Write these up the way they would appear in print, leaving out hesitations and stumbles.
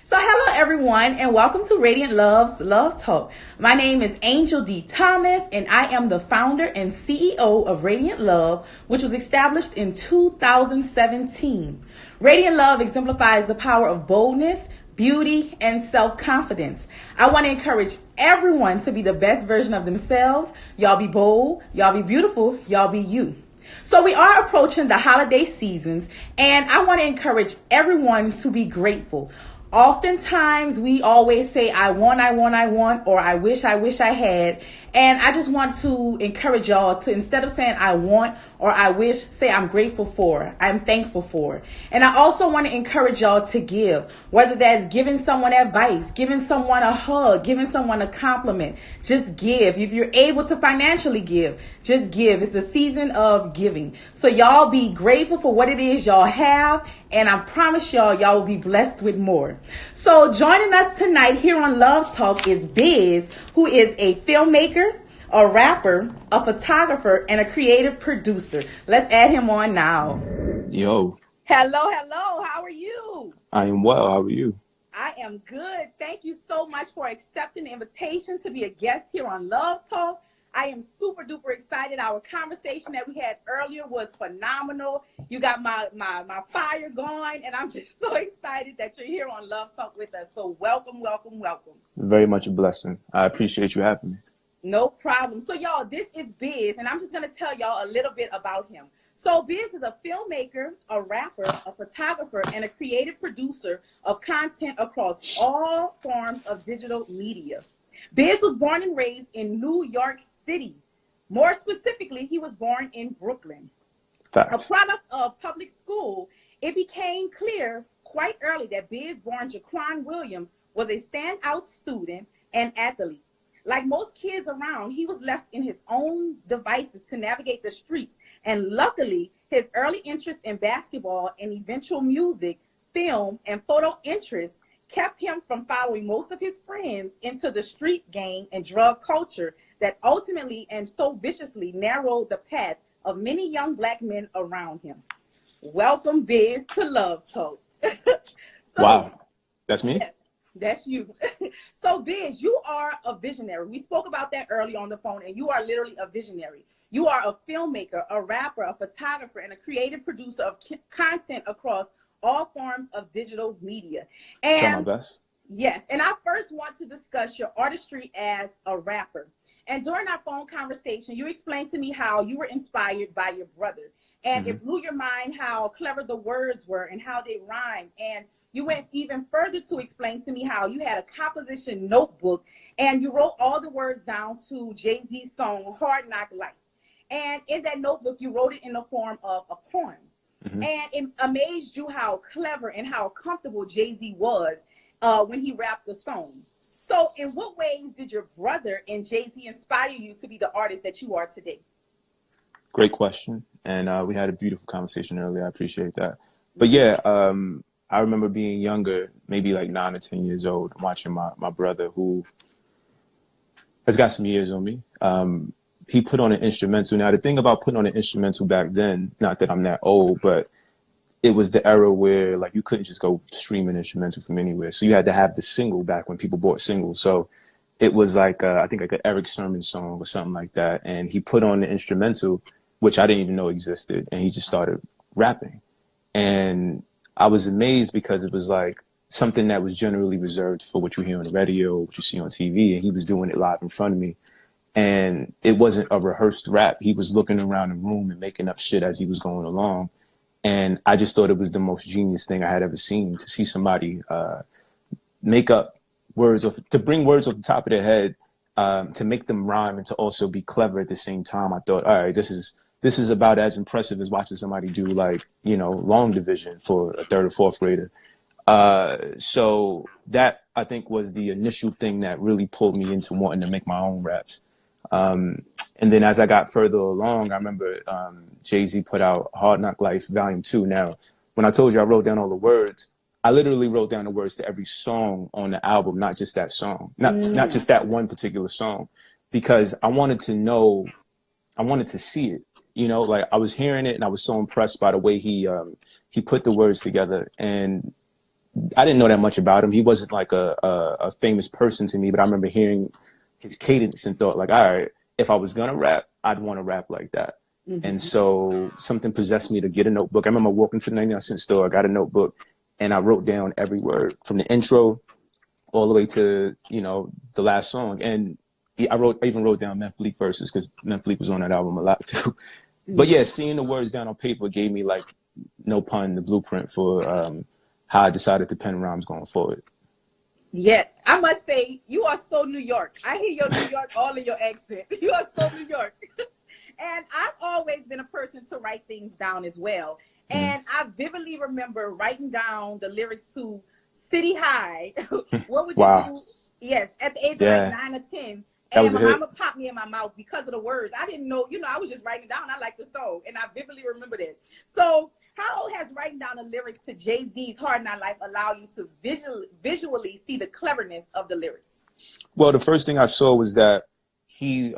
So hello everyone and welcome to Radiant Love's Love Talk. My name is Angel D. Thomas and I am the founder and CEO of Radiant Love, which was established in 2017. Radiant Love exemplifies the power of boldness, beauty, and self-confidence. I want to encourage everyone to be the best version of themselves. Y'all be bold, y'all be beautiful, y'all be you. So we are approaching the holiday seasons and I want to encourage everyone to be grateful. Oftentimes we always say, I want, or I wish I had. And I just want to encourage y'all to, instead of saying I want or I wish, say I'm grateful for, I'm thankful for. And I also want to encourage y'all to give, whether that's giving someone advice, giving someone a hug, giving someone a compliment. Just give. If you're able to financially give, just give. It's the season of giving. So y'all be grateful for what it is y'all have. And I promise y'all will be blessed with more. So joining us tonight here on Love Talk is Biz, who is a filmmaker, a rapper, a photographer, and a creative producer. Let's add him on now. Yo. Hello. How are you? I am well. How are you? I am good. Thank you so much for accepting the invitation to be a guest here on Love Talk. I am super duper excited. Our conversation that we had earlier was phenomenal. You got my fire going, and I'm just so excited that you're here on Love Talk with us. So welcome. Very much a blessing. I appreciate you having me. No problem. So y'all, this is Biz, and I'm just going to tell y'all a little bit about him. So Biz is a filmmaker, a rapper, a photographer, and a creative producer of content across all forms of digital media. Biz was born and raised in New York City. More specifically, he was born in Brooklyn. Facts. A product of public school, it became clear quite early that Biz-born Jaquan Williams was a standout student and athlete. Like most kids around, he was left in his own devices to navigate the streets. And luckily, his early interest in basketball and eventual music, film, and photo interests kept him from following most of his friends into the street gang and drug culture that ultimately and so viciously narrowed the path of many young Black men around him. Welcome, Biz, to Love Talk. Wow, that's me? Yes, that's you. So, Biz, you are a visionary. We spoke about that earlier on the phone, and you are literally a visionary. You are a filmmaker, a rapper, a photographer, and a creative producer of content across all forms of digital media. And try my best. Yes, and I first want to discuss your artistry as a rapper. And during our phone conversation, you explained to me how you were inspired by your brother. And it blew your mind how clever the words were and how they rhymed. And you went even further to explain to me how you had a composition notebook and you wrote all the words down to Jay-Z's song, Hard Knock Life. And in that notebook, you wrote it in the form of a poem. And it amazed you how clever and how comfortable Jay-Z was when he rapped the song. So in what ways did your brother and Jay-Z inspire you to be the artist that you are today? Great question. And we had a beautiful conversation earlier. I appreciate that. But yeah, I remember being younger, maybe like 9 or 10 years old, watching my brother who has got some years on me. He put on an instrumental. Now, the thing about putting on an instrumental back then, not that I'm that old, but it was the era where like you couldn't just go stream an instrumental from anywhere. So you had to have the single back when people bought singles. So it was like, I think like an Eric Sermon song or something like that. And he put on the instrumental, which I didn't even know existed. And he just started rapping. And I was amazed because it was like something that was generally reserved for what you hear on the radio, what you see on TV. And he was doing it live in front of me. And it wasn't a rehearsed rap. He was looking around the room and making up shit as he was going along. And I just thought it was the most genius thing I had ever seen, to see somebody make up words, or to bring words off the top of their head, to make them rhyme and to also be clever at the same time. I thought, all right, this is about as impressive as watching somebody do like, long division for a 3rd or 4th grader. So that I think was the initial thing that really pulled me into wanting to make my own raps. And then as I got further along, I remember Jay-Z put out Hard Knock Life Volume 2. Now, when I told you I wrote down all the words, I literally wrote down the words to every song on the album, not just that song, not just that one particular song, because I wanted to know, I wanted to see it, like I was hearing it and I was so impressed by the way he put the words together. And I didn't know that much about him. He wasn't like a famous person to me, but I remember hearing his cadence and thought like, all right, if I was gonna rap, I'd want to rap like that. And so something possessed me to get a notebook. I remember walking to the 99-cent store, I got a notebook, and I wrote down every word from the intro all the way to, you know, the last song. And I even wrote down Memphis Bleak verses because Memphis Bleak was on that album a lot too. But yeah, seeing the words down on paper gave me, like, no pun, the blueprint for how I decided to pen rhymes going forward. Yeah, I must say, you are so New York. I hear your New York all in your accent. You are so New York. And I've always been a person to write things down as well. And I vividly remember writing down the lyrics to City High. What would you do? Yes, at the age of like 9 or 10. And my mama popped me in my mouth because of the words. I didn't know, you know, I was just writing down. I liked the song, and I vividly remember that. So how has writing down the lyrics to Jay-Z's Hard Knock Life allow you to visually see the cleverness of the lyrics? Well, the first thing I saw was that he,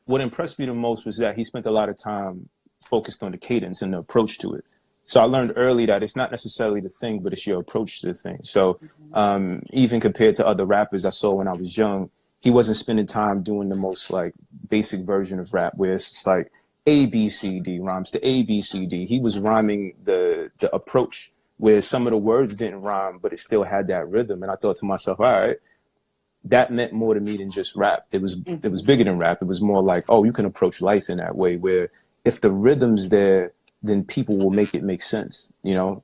what impressed me the most was that he spent a lot of time focused on the cadence and the approach to it. So I learned early that it's not necessarily the thing, but it's your approach to the thing. So even compared to other rappers I saw when I was young, he wasn't spending time doing the most like basic version of rap where it's just like A, B, C, D rhymes to A, B, C, D. He was rhyming the approach where some of the words didn't rhyme, but it still had that rhythm. And I thought to myself, all right, that meant more to me than just rap. It was bigger than rap. It was more like, oh, you can approach life in that way where if the rhythm's there, then people will make it make sense, you know?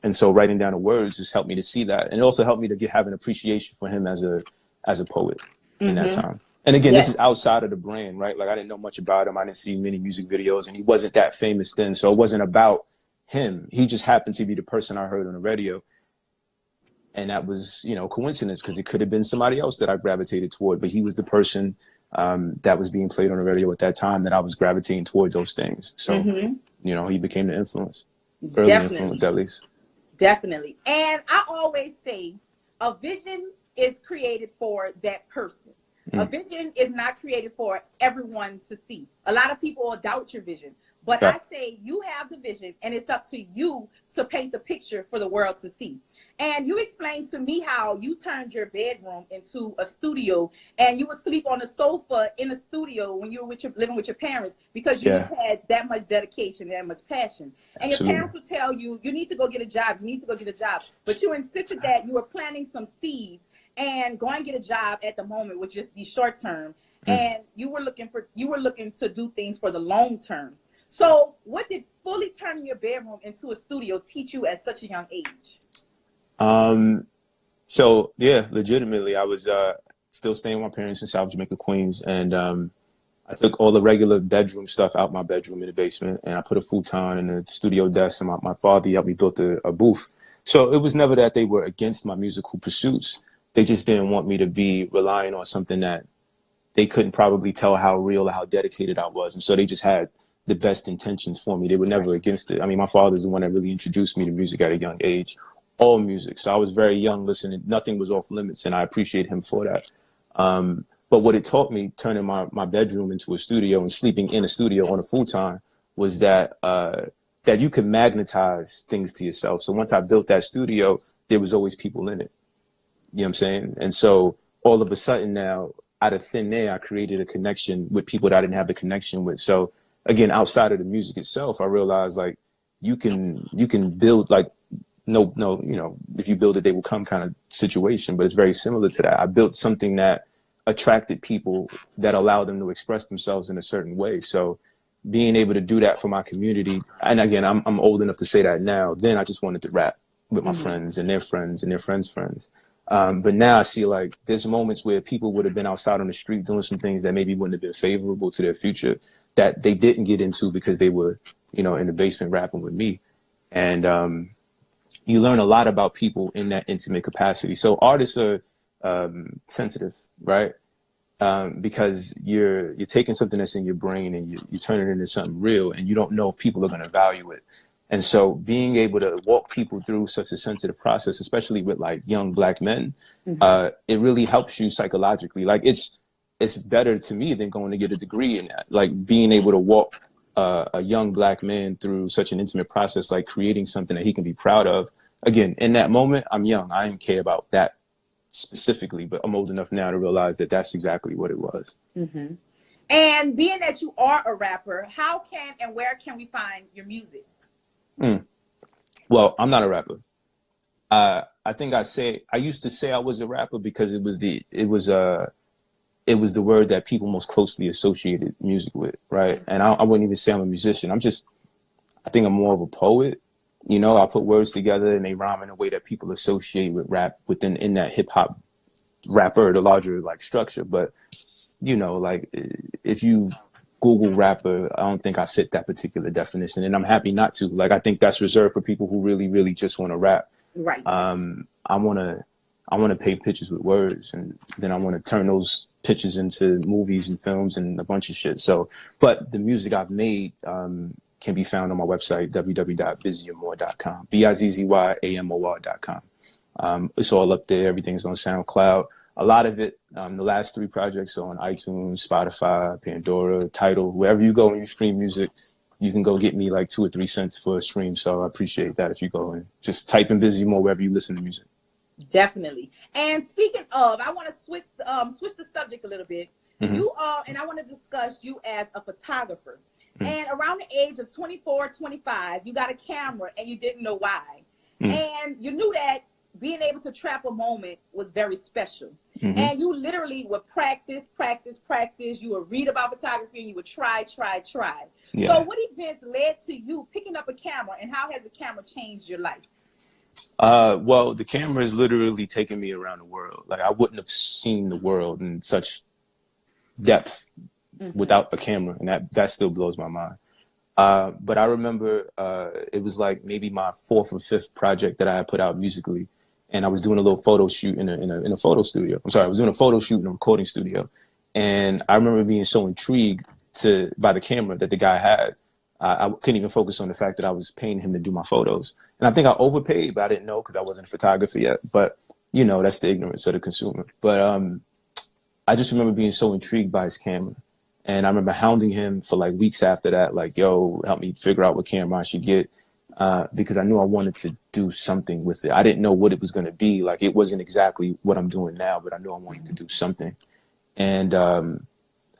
And so writing down the words just helped me to see that. And it also helped me to have an appreciation for him as a poet in that time. And again, this is outside of the brand, right? Like I didn't know much about him. I didn't see many music videos and he wasn't that famous then. So it wasn't about him. He just happened to be the person I heard on the radio. And that was, you know, coincidence because it could have been somebody else that I gravitated toward, but he was the person that was being played on the radio at that time that I was gravitating towards those things. So, you know, he became the influence, early influence at least. Definitely. And I always say a vision is created for that person. A vision is not created for everyone to see. A lot of people will doubt your vision, but I say you have the vision and it's up to you to paint the picture for the world to see. And you explained to me how you turned your bedroom into a studio and you would sleep on a sofa in a studio when you were living with your parents because you just had that much dedication, that much passion. And your parents would tell you, you need to go get a job, you need to go get a job. But you insisted that you were planting some seeds and going to get a job at the moment would just be short term. And you were looking to do things for the long term. So what did fully turning your bedroom into a studio teach you at such a young age? So yeah, legitimately, I was still staying with my parents in South Jamaica, Queens, and I took all the regular bedroom stuff out my bedroom in the basement, and I put a futon and a studio desk, and my father helped me build a booth. So it was never that they were against my musical pursuits. They just didn't want me to be relying on something that they couldn't probably tell how real or how dedicated I was, and so they just had the best intentions for me. They were never against it. I mean, my father's the one that really introduced me to music at a young age. All music. So I was very young listening. Nothing was off limits, and I appreciate him for that. But what it taught me, turning my bedroom into a studio and sleeping in a studio on a futon, was that that you can magnetize things to yourself. So once I built that studio, there was always people in it. You know what I'm saying? And so all of a sudden now, out of thin air, I created a connection with people that I didn't have a connection with. So again, outside of the music itself, I realized like you can build like, no, you know, if you build it, they will come kind of situation. But it's very similar to that. I built something that attracted people, that allowed them to express themselves in a certain way. So being able to do that for my community, and again, I'm old enough to say that now. Then I just wanted to rap with my friends and their friends and their friends' friends. But now I see like there's moments where people would have been outside on the street doing some things that maybe wouldn't have been favorable to their future that they didn't get into because they were, you know, in the basement rapping with me. And you learn a lot about people in that intimate capacity. So artists are sensitive, right? Because you're taking something that's in your brain and you turn it into something real, and you don't know if people are going to value it. And so being able to walk people through such a sensitive process, especially with like young Black men, it really helps you psychologically. Like it's better to me than going to get a degree in that. Like being able to walk a young black man through such an intimate process, like creating something that he can be proud of. Again, in that moment, I'm young. I didn't care about that specifically, but I'm old enough now to realize that that's exactly what it was. Mm-hmm. And being that you are a rapper, how can and where can we find your music? Well, I'm not a rapper. I think I used to say I was a rapper because it was the word that people most closely associated music with, right? And I wouldn't even say I'm a musician. I think I'm more of a poet. You know, I put words together and they rhyme in a way that people associate with rap in that hip hop rapper, the larger like structure. But you know, like if you Google rapper, I don't think I fit that particular definition, and I'm happy not to. Like, I think that's reserved for people who really, really just want to rap. Right. I want to paint pictures with words, and then I want to turn those pictures into movies and films and a bunch of shit. So, but the music I've made can be found on my website, www.bizzyamor.com, bizzyamor.com. It's all up there. Everything's on SoundCloud. A lot of it, the last 3 projects are on iTunes, Spotify, Pandora, Tidal, wherever you go and you stream music, you can go get me like 2 or 3 cents for a stream. So I appreciate that if you go and just type in Bizzy Amor wherever you listen to music. Definitely. And speaking of, I want to switch the subject a little bit. Mm-hmm. And I want to discuss you as a photographer. Mm-hmm. And around the age of 24, 25, you got a camera and you didn't know why. Mm-hmm. And you knew that being able to trap a moment was very special. Mm-hmm. And you literally would practice. You would read about photography and you would try. Yeah. So what events led to you picking up a camera, and how has the camera changed your life? Well, the camera has literally taken me around the world. Like, I wouldn't have seen the world in such depth without a camera, and that still blows my mind. But I remember it was like maybe my 4th or 5th project that I had put out musically, and I was doing a little photo shoot in a photo studio. I was doing a photo shoot in a recording studio, and I remember being so intrigued by the camera that the guy had. I couldn't even focus on the fact that I was paying him to do my photos. And I think I overpaid, but I didn't know because I wasn't a photographer yet. But, you know, that's the ignorance of the consumer. But I just remember being so intrigued by his camera. And I remember hounding him for like weeks after that, like, yo, help me figure out what camera I should get. Because I knew I wanted to do something with it. I didn't know what it was going to be. Like, it wasn't exactly what I'm doing now, but I knew I wanted to do something. And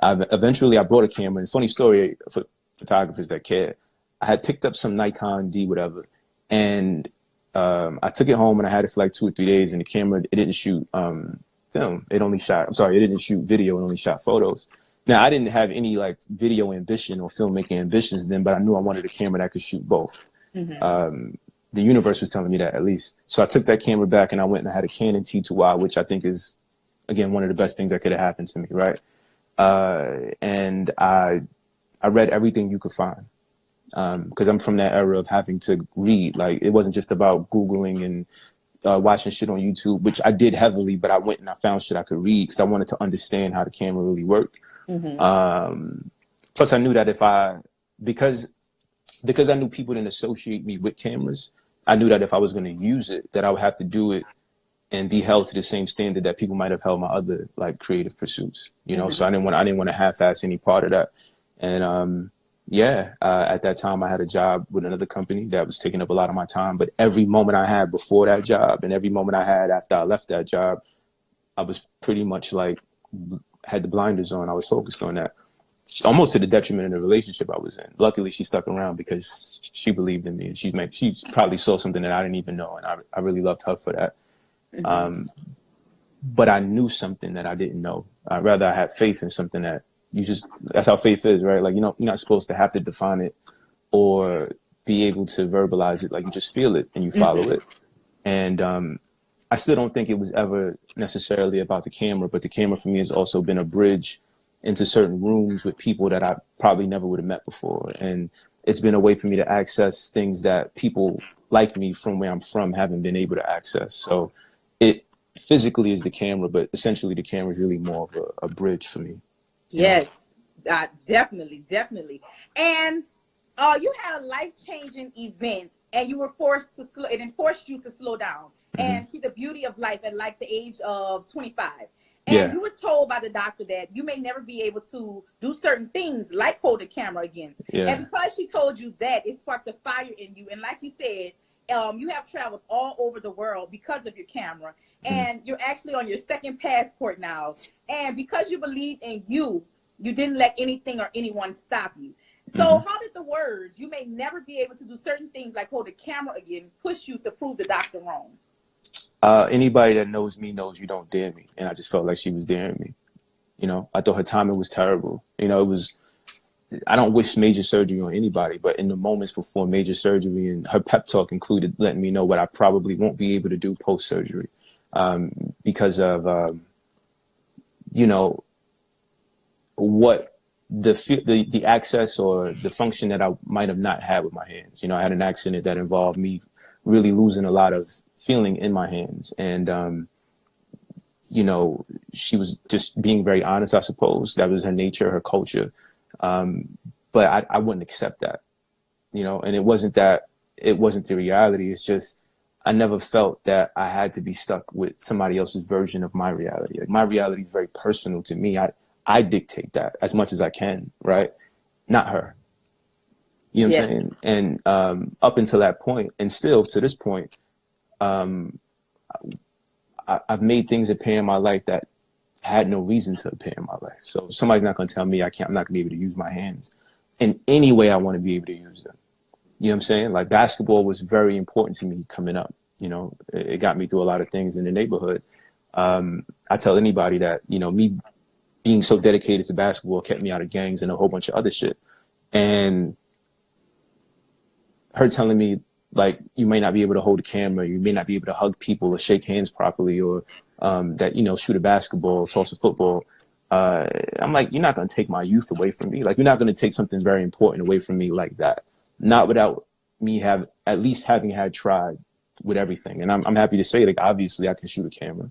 eventually I brought a camera. And funny story for photographers that care, I had picked up some Nikon D whatever, and I took it home and I had it for like 2 or 3 days, and the camera, it didn't shoot film. It didn't shoot video. It only shot photos. Now, I didn't have any like video ambition or filmmaking ambitions then, but I knew I wanted a camera that could shoot both. Mm-hmm. The universe was telling me that, at least. So I took that camera back and I went and I had a Canon T2i, which I think is, again, one of the best things that could have happened to me, right? And I read everything you could find, because I'm from that era of having to read. Like, it wasn't just about Googling and watching shit on YouTube, which I did heavily, but I went and I found shit I could read because I wanted to understand how the camera really worked. Mm-hmm. Plus, I knew that because I knew people didn't associate me with cameras, I knew that if I was going to use it, that I would have to do it and be held to the same standard that people might have held my other like creative pursuits, you know. Mm-hmm. So I didn't want to half-ass any part of that. And at that time I had a job with another company that was taking up a lot of my time. But every moment I had before that job and every moment I had after I left that job, I was pretty much like had the blinders on. I was focused on that, almost to the detriment of the relationship I was in. Luckily, she stuck around because she believed in me, and she probably saw something that I didn't even know, and I really loved her for that. Mm-hmm. But I knew something that I didn't know. I had faith in something that that's how faith is, right? Like, you know, you're not supposed to have to define it or be able to verbalize it. Like, you just feel it and you follow it. And I still don't think it was ever necessarily about the camera, but the camera for me has also been a bridge into certain rooms with people that I probably never would have met before. And it's been a way for me to access things that people like me from where I'm from haven't been able to access. So it physically is the camera, but essentially the camera is really more of a bridge for me. Yes, definitely. And you had a life-changing event, and you were forced you to slow down and see the beauty of life at like the age of 25. And Yeah. you were told by the doctor that you may never be able to do certain things like hold a camera again. Yeah. And because she told you that, it sparked a fire in you. And like you said, you have traveled all over the world because of your camera. Mm-hmm. And you're actually on your second passport now. And because you believe in you, you didn't let anything or anyone stop you. So Mm-hmm. how did the words, you may never be able to do certain things like hold a camera again, push you to prove the doctor wrong? Anybody that knows me knows you don't dare me. And I just felt like she was daring me. You know, I thought her timing was terrible. You know, I don't wish major surgery on anybody, but in the moments before major surgery, and her pep talk included letting me know what I probably won't be able to do post-surgery because of, you know, what the access or the function that I might have not had with my hands. You know, I had an accident that involved me really losing a lot of feeling in my hands. And, you know, she was just being very honest, I suppose. That was her nature, her culture. But I wouldn't accept that, you know, and it wasn't the reality. It's just, I never felt that I had to be stuck with somebody else's version of my reality. Like, my reality is very personal to me. I dictate that as much as I can, right? Not her. You know what I'm saying? And up until that point, and still to this point, I've made things appear in my life that had no reason to appear in my life. So somebody's not going to tell me I'm not going to be able to use my hands in any way I want to be able to use them. You know what I'm saying? Like, basketball was very important to me coming up. You know, it got me through a lot of things in the neighborhood. I tell anybody that, you know, me being so dedicated to basketball kept me out of gangs and a whole bunch of other shit. And her telling me, like, you may not be able to hold a camera, you may not be able to hug people or shake hands properly, or that, you know, shoot a basketball, toss a football. I'm like, you're not going to take my youth away from me. Like, you're not going to take something very important away from me like that. Not without me at least having had tried with everything. And I'm happy to say, like, obviously I can shoot a camera,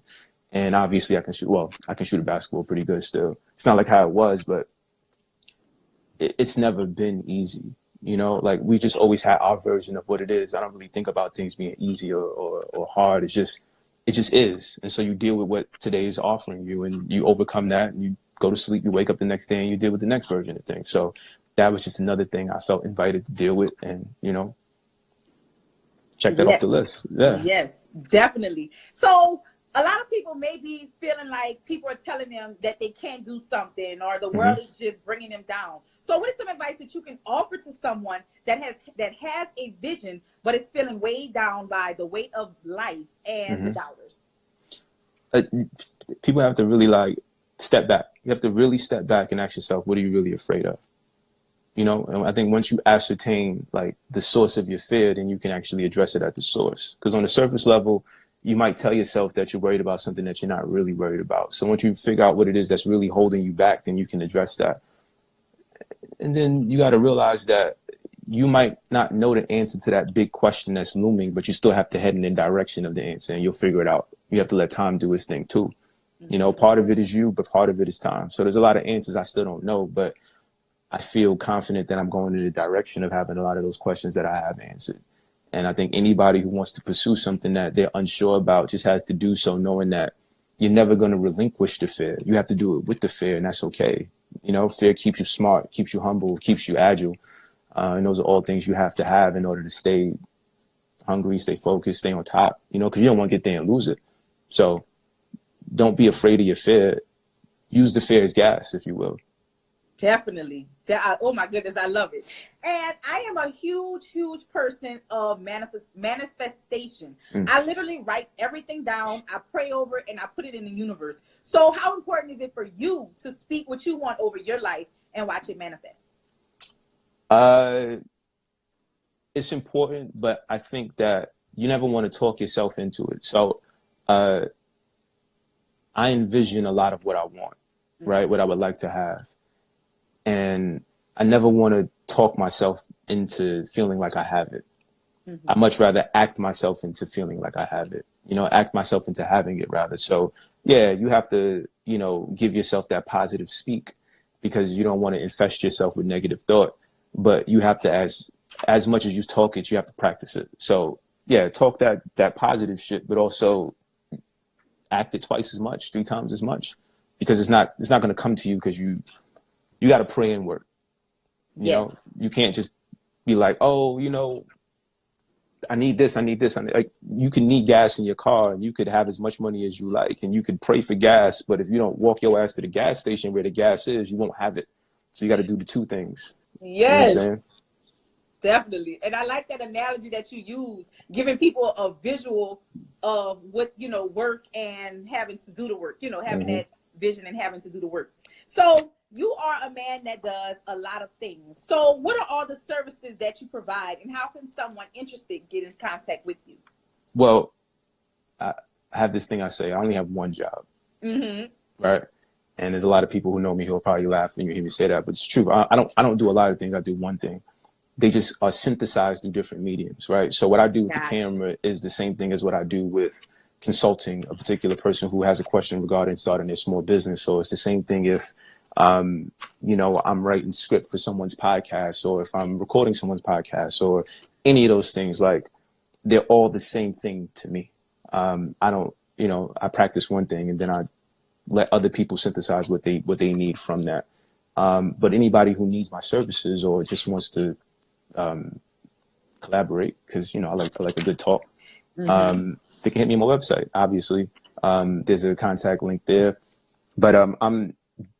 and obviously I can shoot a basketball pretty good still. It's not like how it was, but it's never been easy. You know, like, we just always had our version of what it is. I don't really think about things being easy or hard. It just is. And so you deal with what today is offering you, and you overcome that, and you go to sleep, you wake up the next day, and you deal with the next version of things. So that was just another thing I felt invited to deal with, and, you know, check that off the list. Yeah. Yes, definitely. So a lot of people may be feeling like people are telling them that they can't do something, or the world is just bringing them down. So what is some advice that you can offer to someone that has a vision but is feeling weighed down by the weight of life and the doubters? People have to really, like, step back. You have to really step back and ask yourself, what are you really afraid of? You know, and I think once you ascertain, like, the source of your fear, then you can actually address it at the source. Because on the surface level, you might tell yourself that you're worried about something that you're not really worried about. So once you figure out what it is that's really holding you back, then you can address that. And then you got to realize that you might not know the answer to that big question that's looming, but you still have to head in the direction of the answer, and you'll figure it out. You have to let time do its thing too. You know, part of it is you, but part of it is time. So there's a lot of answers I still don't know, but I feel confident that I'm going in the direction of having a lot of those questions that I have answered. And I think anybody who wants to pursue something that they're unsure about just has to do so knowing that you're never going to relinquish the fear. You have to do it with the fear, and that's okay. You know, fear keeps you smart, keeps you humble, keeps you agile. And those are all things you have to have in order to stay hungry, stay focused, stay on top, you know, because you don't want to get there and lose it. So don't be afraid of your fear. Use the fear as gas, if you will. Definitely. Oh my goodness, I love it. And I am a huge person of manifestation. I literally write everything down. I pray over it, and I put it in the universe. So how important is it for you to speak what you want over your life and watch it manifest? It's important, but I think that you never want to talk yourself into it. So I envision a lot of what I want, right? What I would like to have. And I never want to talk myself into feeling like I have it. I much rather act myself into feeling like I have it, you know, act myself into having it rather. So yeah, you have to, you know, give yourself that positive speak, because you don't want to infest yourself with negative thought, but you have to, as much as you talk it, you have to practice it. So yeah, talk that positive shit, but also act it twice as much, 3 times as much, because it's not going to come to you because you got to pray and work. You know, you can't just be like, oh, you know, I need this. Like, you can need gas in your car and you could have as much money as you like and you could pray for gas. But if you don't walk your ass to the gas station where the gas is, you won't have it. So you got to do the two things. Yes. You know what I'm saying? Definitely. And I like that analogy that you use, giving people a visual of what, you know, work and having to do the work, you know, having that vision and having to do the work. So you are a man that does a lot of things. So what are all the services that you provide and how can someone interested get in contact with you? Well, I have this thing I say, I only have one job. Right. And there's a lot of people who know me who will probably laugh when you hear me say that, but it's true. I don't do a lot of things. I do one thing. They just are synthesized through different mediums, right? So what I do with the camera is the same thing as what I do with consulting a particular person who has a question regarding starting their small business. So it's the same thing if, you know, I'm writing script for someone's podcast, or if I'm recording someone's podcast, or any of those things. Like, they're all the same thing to me. I don't, you know, I practice one thing and then I let other people synthesize what they need from that. But anybody who needs my services or just wants to collaborate, because, you know, I like a good talk, they can hit me on my website. Obviously, there's a contact link there, but I'm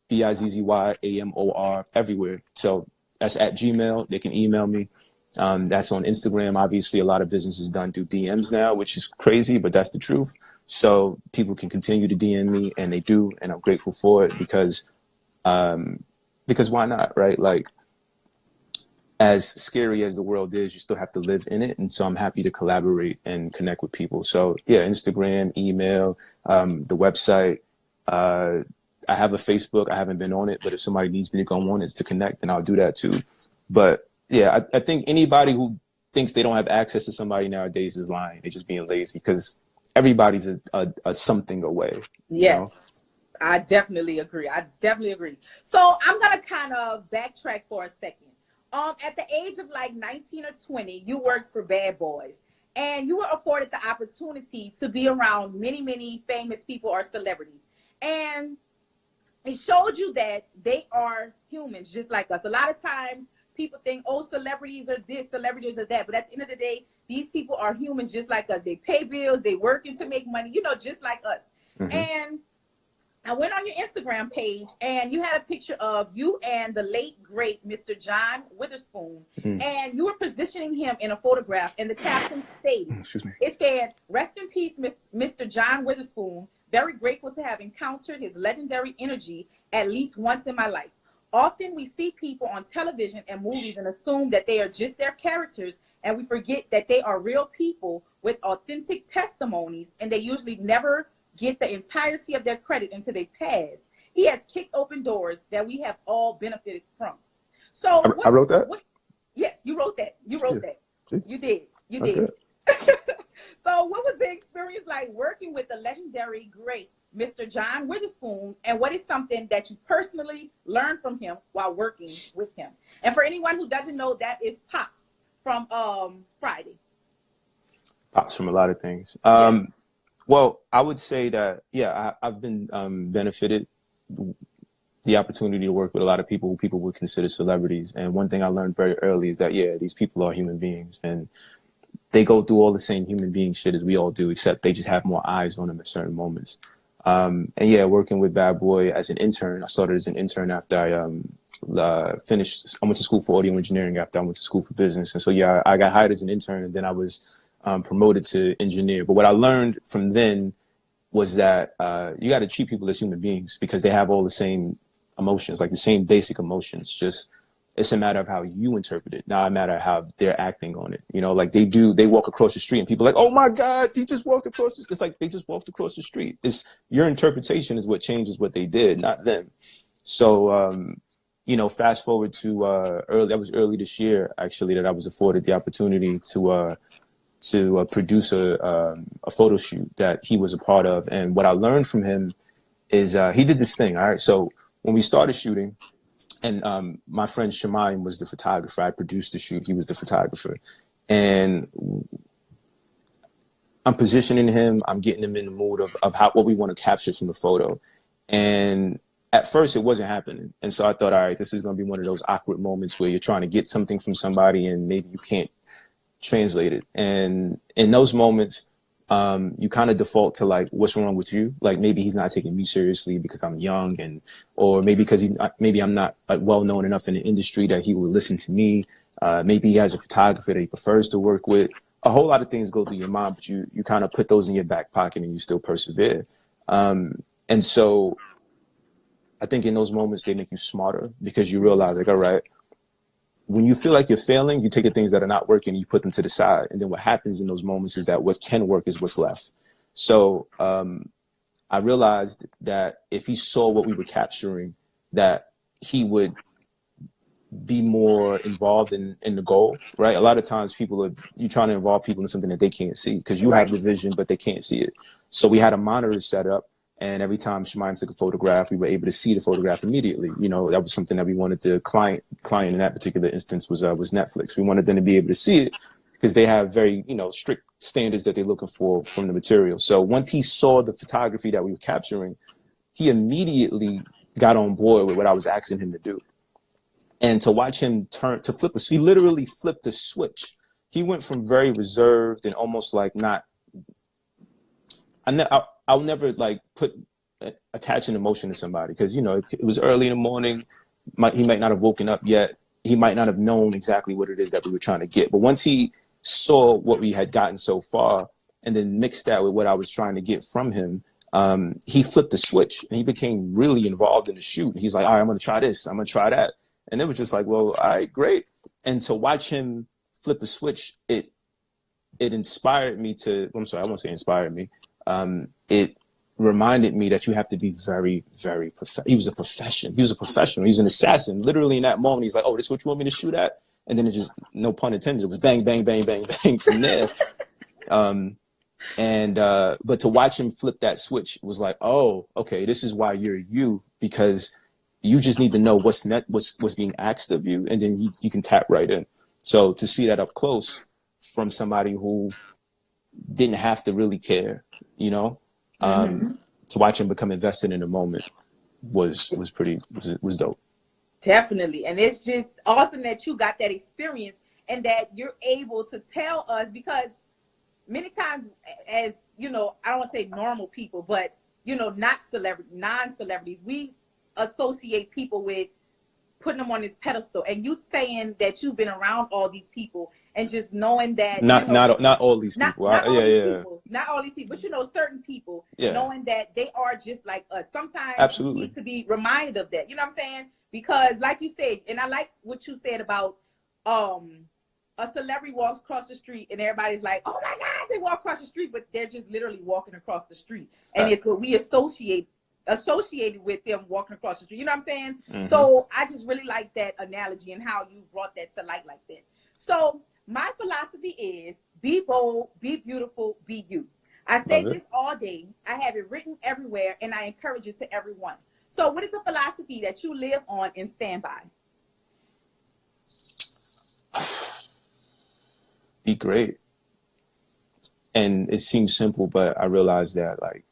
BIZZYAMOR everywhere. So that's at Gmail. They can email me. That's on Instagram. Obviously, a lot of business is done through DMs now, which is crazy, but that's the truth. So people can continue to DM me, and they do, and I'm grateful for it because why not, right? Like, as scary as the world is, you still have to live in it. And so I'm happy to collaborate and connect with people. So yeah, Instagram, email, the website. I have a Facebook. I haven't been on it, but if somebody needs me to go on it to connect, then I'll do that too. But yeah, I think anybody who thinks they don't have access to somebody nowadays is lying. They're just being lazy, because everybody's a something away. Yes. You know? I definitely agree. So I'm going to kind of backtrack for a second. At the age of like 19 or 20, you worked for Bad Boys, and you were afforded the opportunity to be around many, many famous people or celebrities. And it showed you that they are humans just like us. A lot of times people think, oh, celebrities are this, celebrities are that. But at the end of the day, these people are humans just like us. They pay bills, they working to make money, you know, just like us. And I went on your Instagram page and you had a picture of you and the late, great Mr. John Witherspoon. And you were positioning him in a photograph, and the caption stated, it said, "Rest in peace, Mr. John Witherspoon. Very grateful to have encountered his legendary energy at least once in my life. Often we see people on television and movies and assume that they are just their characters, and we forget that they are real people with authentic testimonies, and they usually never get the entirety of their credit until they pass. He has kicked open doors that we have all benefited from." So I wrote that? Yes, you wrote that. You wrote that. You did. That's good. So what was the experience like working with the legendary great Mr. John Witherspoon, and what is something that you personally learned from him while working with him? And for anyone who doesn't know, that is Pops from Friday. Pops from a lot of things. Yes. Well, I would say that, yeah, I've been benefited the opportunity to work with a lot of people who people would consider celebrities. And one thing I learned very early is that, yeah, these people are human beings, and they go through all the same human being shit as we all do, except they just have more eyes on them at certain moments. And yeah, working with Bad Boy as an intern, I started as an intern after I finished. I went to school for audio engineering after I went to school for business. And so, yeah, I got hired as an intern, and then I was promoted to engineer. But what I learned from then was that you got to treat people as human beings, because they have all the same emotions, like the same basic emotions. Just, it's a matter of how you interpret it, not a matter of how they're acting on it. You know, like they walk across the street and people are like, oh my God, he just walked across. It's like they just walked across the street. It's your interpretation is what changes what they did, not them. So, you know, fast forward to early this year, actually, that I was afforded the opportunity to produce a photo shoot that he was a part of. And what I learned from him is he did this thing. All right. So when we started shooting, and my friend Shemaim was the photographer. I produced the shoot. He was the photographer. And I'm positioning him, I'm getting him in the mood of how what we want to capture from the photo. And at first it wasn't happening. And so I thought, all right, this is going to be one of those awkward moments where you're trying to get something from somebody and maybe you can't translate it. And in those moments, you kind of default to like, what's wrong with you? Like maybe he's not taking me seriously because I'm young, and or maybe because maybe I'm not like well known enough in the industry that he will listen to me. Maybe he has a photographer that he prefers to work with. A whole lot of things go through your mind, but you kind of put those in your back pocket and you still persevere. And so I think in those moments they make you smarter because you realize like, all right, when you feel like you're failing, you take the things that are not working and you put them to the side. And then what happens in those moments is that what can work is what's left. So I realized that if he saw what we were capturing, that he would be more involved in the goal, right? A lot of times you're trying to involve people in something that they can't see because you have the vision, but they can't see it. So we had a monitor set up, and every time Shemaim took a photograph, we were able to see the photograph immediately. You know, that was something that we wanted the client in that particular instance was Netflix. We wanted them to be able to see it because they have very, strict standards that they're looking for from the material. So once he saw the photography that we were capturing, he immediately got on board with what I was asking him to do. And to watch him he literally flipped the switch. He went from very reserved and almost like not, I'll never like attach an emotion to somebody because, it was early in the morning. He might not have woken up yet. He might not have known exactly what it is that we were trying to get. But once he saw what we had gotten so far and then mixed that with what I was trying to get from him, he flipped the switch and he became really involved in the shoot. He's like, all right, I'm going to try this. I'm going to try that. And it was just like, well, all right, great. And to watch him flip the switch, it inspired me to, I'm sorry, I won't say inspired me. It reminded me that you have to be very, very He was a professional. He was an assassin. Literally in that moment, he's like, oh, this is what you want me to shoot at? And then it just, no pun intended, it was bang, bang, bang, bang, bang from there. But to watch him flip that switch was like, oh, okay, this is why you're you, because you just need to know what's being asked of you, and then you can tap right in. So to see that up close from somebody who didn't have to really care, to watch him become invested in the moment was dope. Definitely. And it's just awesome that you got that experience and that you're able to tell us, because many times as, I don't want to say normal people, but, not non-celebrities, we associate people with putting them on this pedestal. And you saying that you've been around all these people and just knowing that not all these people. Not all these people, but certain people, knowing that they are just like us. Sometimes Absolutely. you need to be reminded of that. You know what I'm saying? Because like you said, and I like what you said about a celebrity walks across the street and everybody's like, oh my God, they walk across the street, but they're just literally walking across the street. And it's what we associated with them walking across the street. You know what I'm saying? Mm-hmm. So I just really like that analogy and how you brought that to light like that. So my philosophy is be bold, be beautiful, be you. I say this all day. I have it written everywhere and I encourage it to everyone. So what is a philosophy that you live on and stand by? Be great. And it seems simple, but I realize that like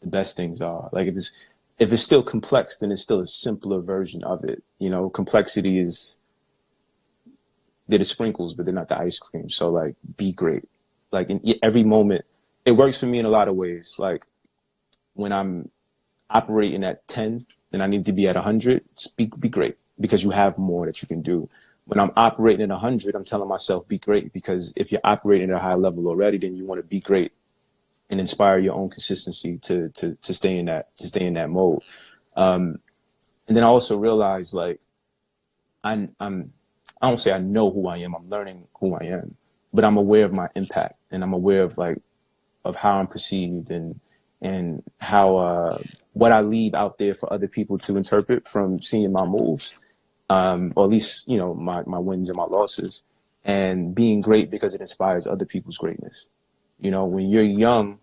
the best things are like, if it's still complex, then it's still a simpler version of it. Complexity is, they're the sprinkles, but they're not the ice cream. So like, be great. Like in every moment, it works for me in a lot of ways. Like when I'm operating at 10 and I need to be at 100, be great, because you have more that you can do. When I'm operating at 100, I'm telling myself, be great, because if you're operating at a high level already, then you want to be great and inspire your own consistency to stay in that mode. And then I also realized, like, I don't say I know who I am. I'm learning who I am, but I'm aware of my impact, and I'm aware of how I'm perceived and how what I leave out there for other people to interpret from seeing my moves, or at least my wins and my losses, and being great because it inspires other people's greatness. When you're young,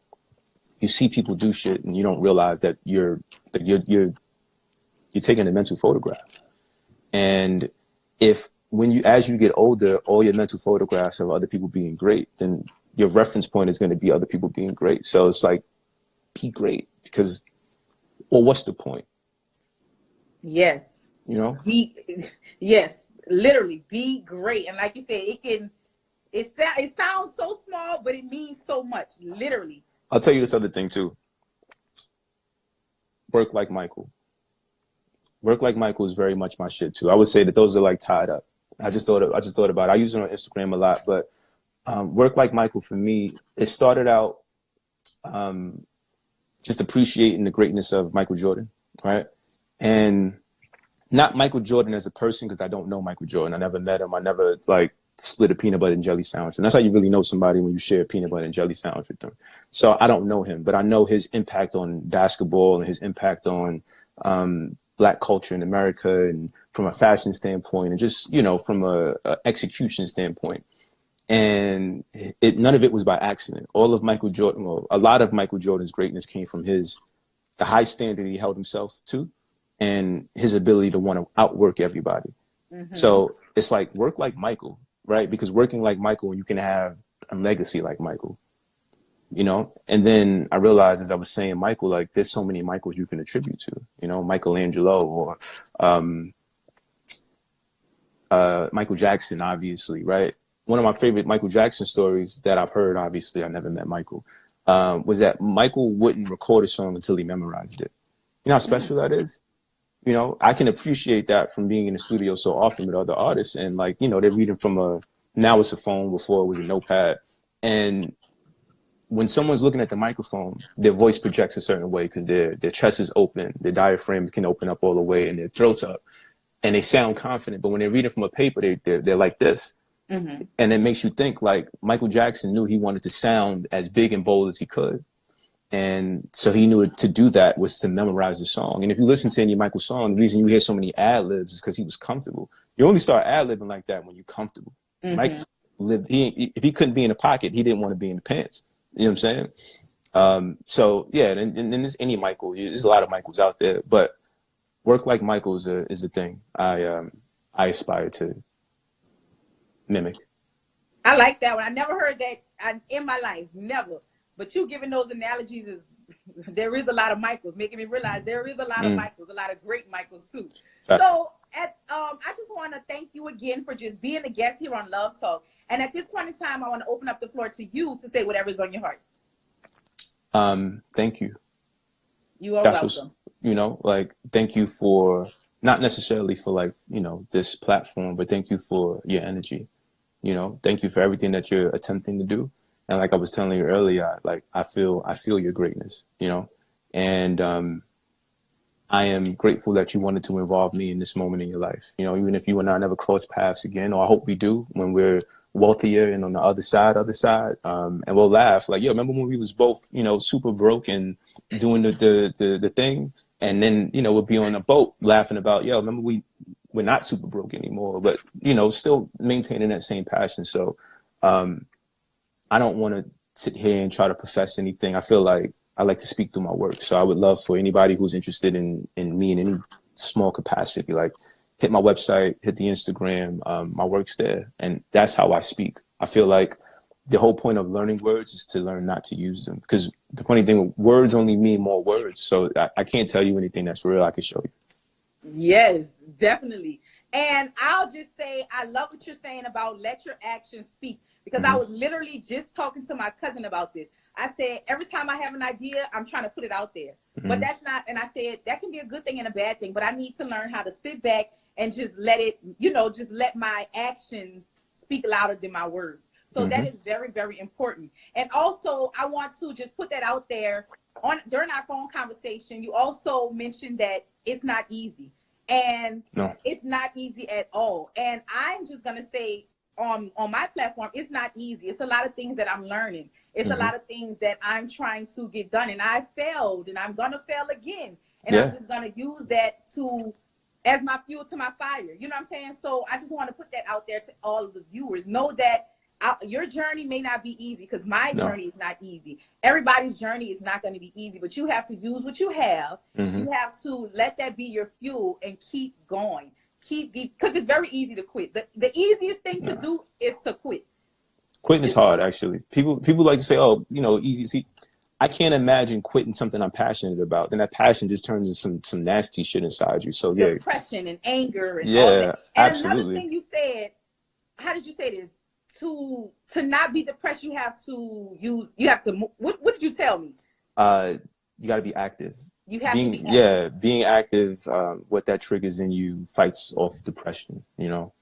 you see people do shit and you don't realize that you're taking a mental photograph. And as you get older, all your mental photographs of other people being great, then your reference point is going to be other people being great. So it's like, be great, because, or what's the point? Yes. You know? Yes, literally be great. And like you said, it sounds so small, but it means so much, literally. I'll tell you this other thing too. Work like Michael. Work like Michael is very much my shit too. I would say that those are like tied up. I just thought about it. I use it on Instagram a lot, but work like Michael for me, it started out just appreciating the greatness of Michael Jordan, right? And not Michael Jordan as a person, because I don't know Michael Jordan. I never met him. I never like split a peanut butter and jelly sandwich. And that's how you really know somebody, when you share a peanut butter and jelly sandwich with them. So I don't know him, but I know his impact on basketball and his impact on Black culture in America, and from a fashion standpoint, and just, you know, from a execution standpoint. And none of it was by accident. All of Michael Jordan, well, a lot of Michael Jordan's greatness came from the high standard he held himself to, and his ability to want to outwork everybody. Mm-hmm. So it's like, work like Michael, right? Because working like Michael, you can have a legacy like Michael, you know? And then I realized, as I was saying Michael, like, there's so many Michaels you can attribute to, you know, Michelangelo, or Michael Jackson, obviously, right? One of my favorite Michael Jackson stories that I've heard, obviously I never met Michael, was that Michael wouldn't record a song until he memorized it. You know how special that is? You know, I can appreciate that from being in the studio so often with other artists, and like, you know, they're reading from now it's a phone, before it was a notepad. And when someone's looking at the microphone, their voice projects a certain way because their chest is open, their diaphragm can open up all the way, and their throat's up, and they sound confident. But when they're reading from a paper, they're like this. Mm-hmm. And it makes you think, like, Michael Jackson knew he wanted to sound as big and bold as he could. And so he knew to do that was to memorize the song. And if you listen to any Michael song, the reason you hear so many ad-libs is because he was comfortable. You only start ad-libbing like that when you're comfortable. Mm-hmm. Mike lived, if he couldn't be in the pocket, he didn't want to be in the pants. You know what I'm saying? So yeah, and there's any Michael, there's a lot of Michaels out there, but work like Michael is a thing I aspire to mimic. I like that one. I never heard that in my life, never. But you giving those analogies there is a lot of Michaels, making me realize there is a lot of Michaels, a lot of great Michaels too. Right. So I just want to thank you again for just being a guest here on Love Talk. And at this point in time, I want to open up the floor to you to say whatever's on your heart. Thank you. You are welcome. You know, like, thank you for, not necessarily for, like, you know, this platform, but thank you for your energy. You know, thank you for everything that you're attempting to do. And like I was telling you earlier, I feel your greatness, you know, and I am grateful that you wanted to involve me in this moment in your life. You know, even if you and I never cross paths again, or I hope we do when we're wealthier and on the other side, and we'll laugh like, yo, remember when we was both, you know, super broke and doing the thing, and then, you know, we'll be on a boat laughing about, yo, remember we're not super broke anymore, but, you know, still maintaining that same passion. So I don't want to sit here and try to profess anything. I feel like I like to speak through my work. So I would love for anybody who's interested in me in any small capacity, like, hit my website, hit the Instagram, my work's there. And that's how I speak. I feel like the whole point of learning words is to learn not to use them. Because the funny thing, words only mean more words. So I can't tell you anything that's real. I can show you. Yes, definitely. And I'll just say, I love what you're saying about let your actions speak. Because I was literally just talking to my cousin about this. I said, every time I have an idea, I'm trying to put it out there. But that's not, and I said, that can be a good thing and a bad thing. But I need to learn how to sit back and just let it, you know, just let my actions speak louder than my words. So that is very, very important. And also, I want to just put that out there. During our phone conversation, you also mentioned that it's not easy. And it's not easy at all. And I'm just going to say, on my platform, it's not easy. It's a lot of things that I'm learning. It's a lot of things that I'm trying to get done. And I failed, and I'm going to fail again. And I'm just going to use that as my fuel to my fire. You know what I'm saying? So I just want to put that out there to all of the viewers. Know that your journey may not be easy, because my journey is not easy. Everybody's journey is not going to be easy, but you have to use what you have. You have to let that be your fuel and keep going. Because it's very easy to quit. The easiest thing to do is to quit. Quitting is hard, actually. People like to say, "Oh, you know, easy." See, I can't imagine quitting something I'm passionate about. Then that passion just turns into some nasty shit inside you. So yeah, Depression and anger and all of yeah, that. And another absolutely. thing you said, how did you say this? To not be depressed, you have to what did you tell me? You got to be active. You have to be active. Being active. What that triggers in you fights off depression. You know,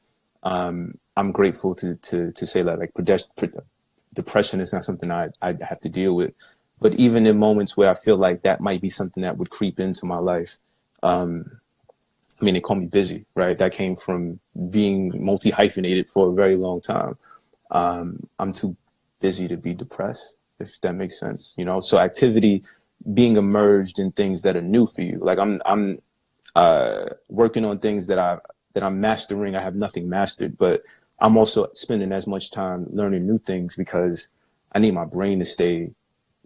I'm grateful to say that like depression is not something I have to deal with. But even in moments where I feel like that might be something that would creep into my life, I mean, they call me busy, right? That came from being multi-hyphenated for a very long time. I'm too busy to be depressed, if that makes sense, you know? So activity, being immersed in things that are new for you. Like I'm working on things that I'm mastering. I have nothing mastered, but I'm also spending as much time learning new things because I need my brain to stay,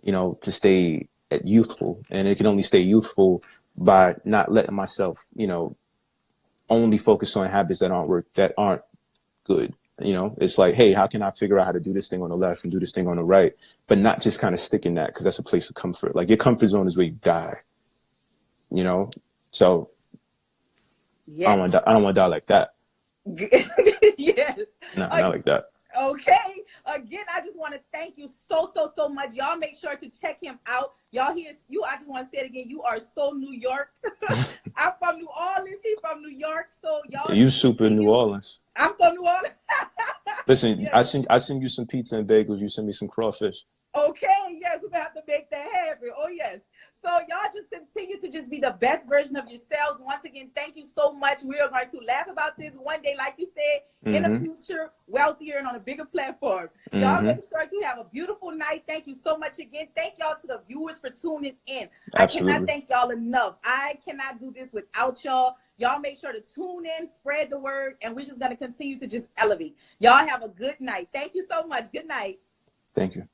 you know, to stay youthful. And it can only stay youthful by not letting myself, you know, only focus on habits that aren't good. You know, it's like, hey, how can I figure out how to do this thing on the left and do this thing on the right, but not just kind of stick in that, because that's a place of comfort. Like your comfort zone is where you die. You know, so Yes. I don't want to die like that. Yes. No, not like that. Okay. Again, I just want to thank you so much. Y'all make sure to check him out. Y'all hear you. I just want to say it again. You are so New York. I'm from New Orleans. He's from New York. So y'all. You super New Orleans. I'm so New Orleans. Listen, yes. I send you some pizza and bagels. You send me some crawfish. Okay. Yes, we're gonna have to make that happen. Oh yes. So y'all just continue to just be the best version of yourselves. Once again, thank you so much. We are going to laugh about this one day, like you said, in the future, wealthier and on a bigger platform. Y'all make sure to have a beautiful night. Thank you so much again. Thank y'all to the viewers for tuning in. Absolutely. I cannot thank y'all enough. I cannot do this without y'all. Y'all make sure to tune in, spread the word, and we're just going to continue to just elevate. Y'all have a good night. Thank you so much. Good night. Thank you.